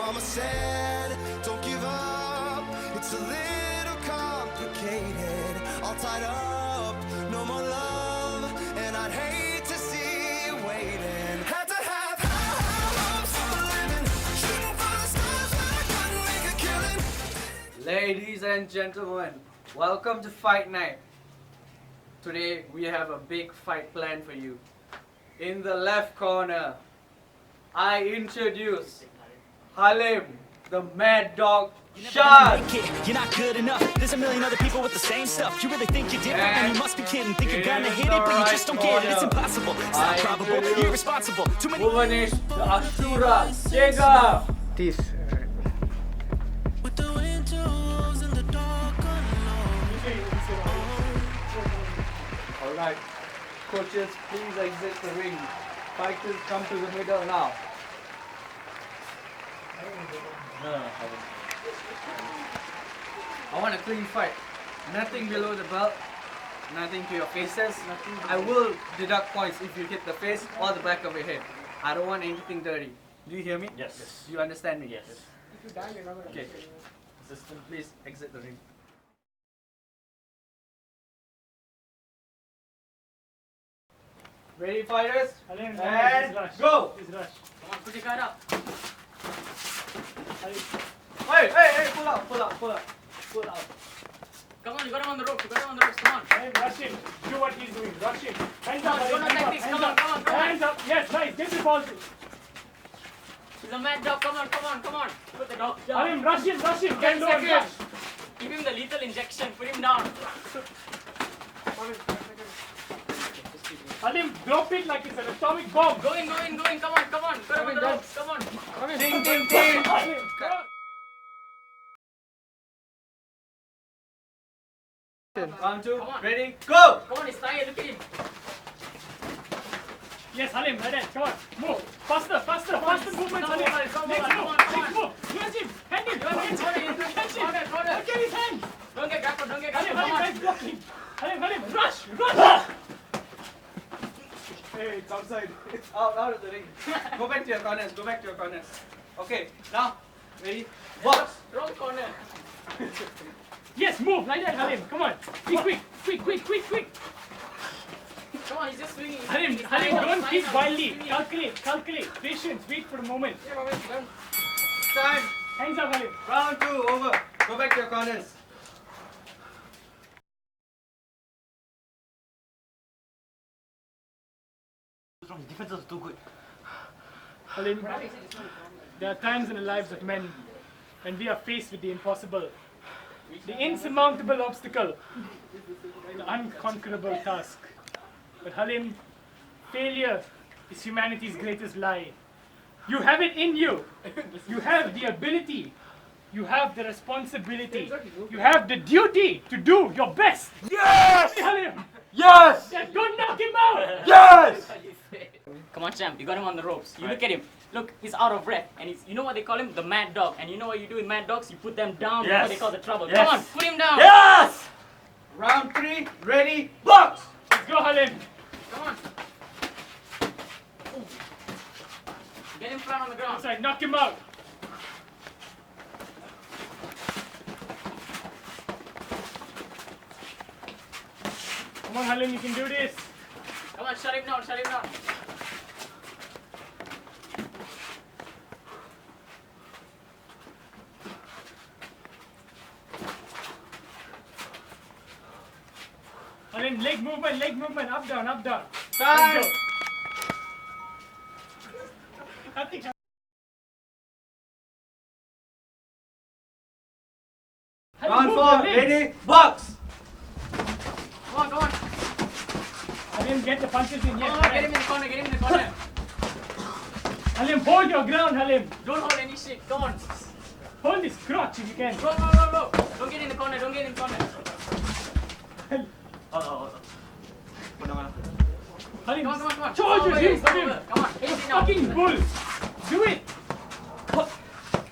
mama said, don't give up. It's a little complicated, all tied up, no more love, and I'd hate to see you waiting. Had to have high hopes for a living, shooting for the stars when I couldn't make a killing. Ladies and gentlemen, welcome to Fight Night. Today we have a big fight planned for you. In the left corner, I introduce Halim, the Mad Dog Shah. You're not good enough. There's a million other people with the same stuff. You really think you're different, and you must be kidding. Think you're gonna hit it, but you just don't get it. It's impossible. It's not probable. You're irresponsible. Too many. Bhuvanesh, the Ashura. Jacob. This Alright, coaches, please exit the ring. Fighters, come to the middle now. I want a clean fight. Nothing below the belt, nothing to your faces. I will deduct points if you hit the face or the back of your head. I don't want anything dirty. Do you hear me? Yes. Do you understand me? Yes. Okay. Assistant, please exit the ring. Ready, fighters? And go! Come on, put your guard up. Hey, pull out. Come on, you got him on the ropes. Come on. Hey, rush him. Do what he's doing. Rush him. Hands Come up. on, go on tactics. Come on. Hands up. Yes, nice. Get the ball. He's a mad dog. Come on. Put the dog down. Halim, rush him. 10 Get low and seconds. rush. Give him the lethal injection. Put him down. Halim, drop it like it's an atomic bomb. Go in. Come on. Put him on the ropes. Come on. Ding. Halim, go. Round two, Come on. ready, go! Come on, he's tired. Look at him. Yes, Halim, right there. Come on. Move. Faster movement, Halim. Come Next on. move. Catch him. Hand him. Catch him. Corner. Look at his hand. Don't get grappled. Halim, Come on. nice blocking. Halim, rush. Hey, it's outside. Out of the ring. Go back to your corners. Okay, now, ready, box! Wrong corner. Yes, move like that, Halim. Come on. Quick. Come on, he's just swinging. Halim, don't kick wildly. Calculate. Patience. Wait for a moment. Time! Hands up, Halim. Round two, over. Go back to your corners. Defense was too good. Halim, there are times in the lives of men when we are faced with the impossible, the insurmountable obstacle, the unconquerable task. But Halim, failure is humanity's greatest lie. You have it in you. You have the ability. You have the responsibility. You have the duty to do your best. Yes! Halim, Yes! don't knock him out. Yes! Come on, champ. You got him on the ropes. You look at him. Look, he's out of breath. And he's, you know what they call him? The mad dog. And you know what you do with mad dogs? You put them down before they cause the trouble. Yes. Come on, put him down. Yes! Round three, ready, box! Let's go, Halim. Come on. Ooh. Get him flat on the ground. Outside, knock him out. Come on, Halim, you can do this. Come on, shut him down. Halim, leg movement, up, down. Time! Let's go. Nothing. Halim, Round move four, your legs. ready, box! Come on. Halim, get the punches in. Yes, Get him in the corner. Halim, hold your ground, Halim. Don't hold any shit. Come on. Hold this crotch if you can. Go. Don't get in the corner. Halim, Come on. charge with him, Go Halim. over. Come on. Easy now. Fucking bull. Do it.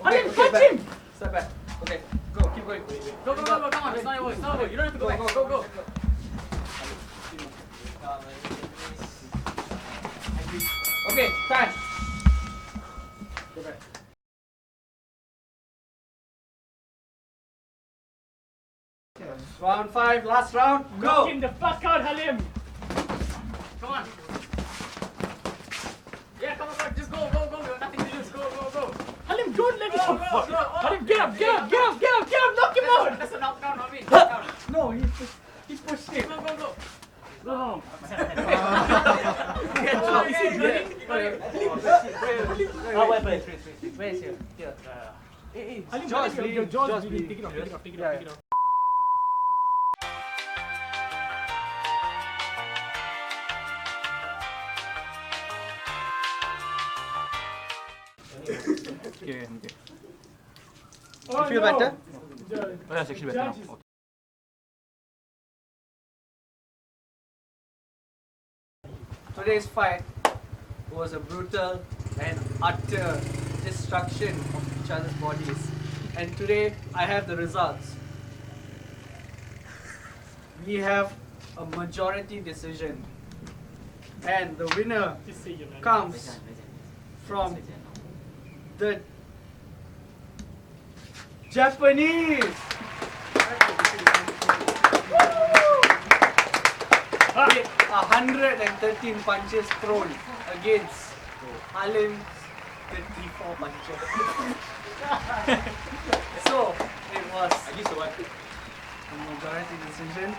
Halim, Okay, catch him. Step back. Okay, go, keep going. Go. Come on. It's not over. You don't have to go back. Go. Okay, time. Round 5, last round, Knock go! him the fuck out, Halim! Come on. Yeah, come on, just go. We have nothing to lose. Go. Halim, don't let him. Go. Halim, get up, knock him out! That's a knockdown, Naveen. Knockdown. No, he pushed it. Go. No. Where is here? Here. Halim, Jaws, your lean. jaws Jaws, bleeding. lean. Take it off. Yeah. Oh, You feel no. better? That's actually better now. Today's fight was a brutal and utter destruction of each other's bodies. And today I have the results. We have a majority decision. And the winner Just say your name. comes from the Japanese. With 113 punches thrown against Halim's 54 punches. So it was a majority decision.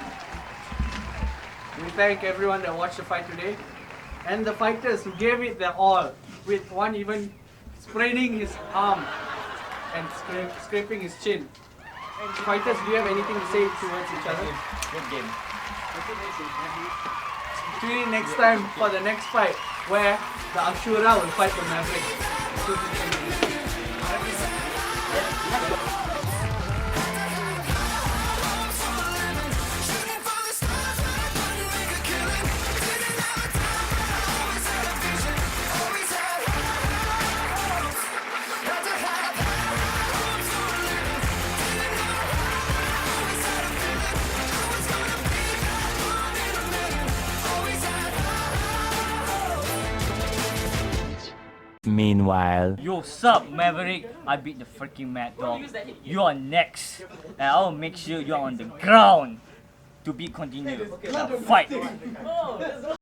We thank everyone that watched the fight today and the fighters who gave it their all, with one even spraining his arm and scraping his chin. Fighters, do you have anything to say towards each other? Good game. Tune in next time for the next fight where the Ashura will fight the Maverick. Meanwhile, Yo, sup, Maverick? I beat the freaking Mad Dog. You are next. And I'll make sure you're on the ground to be continued. Now fight!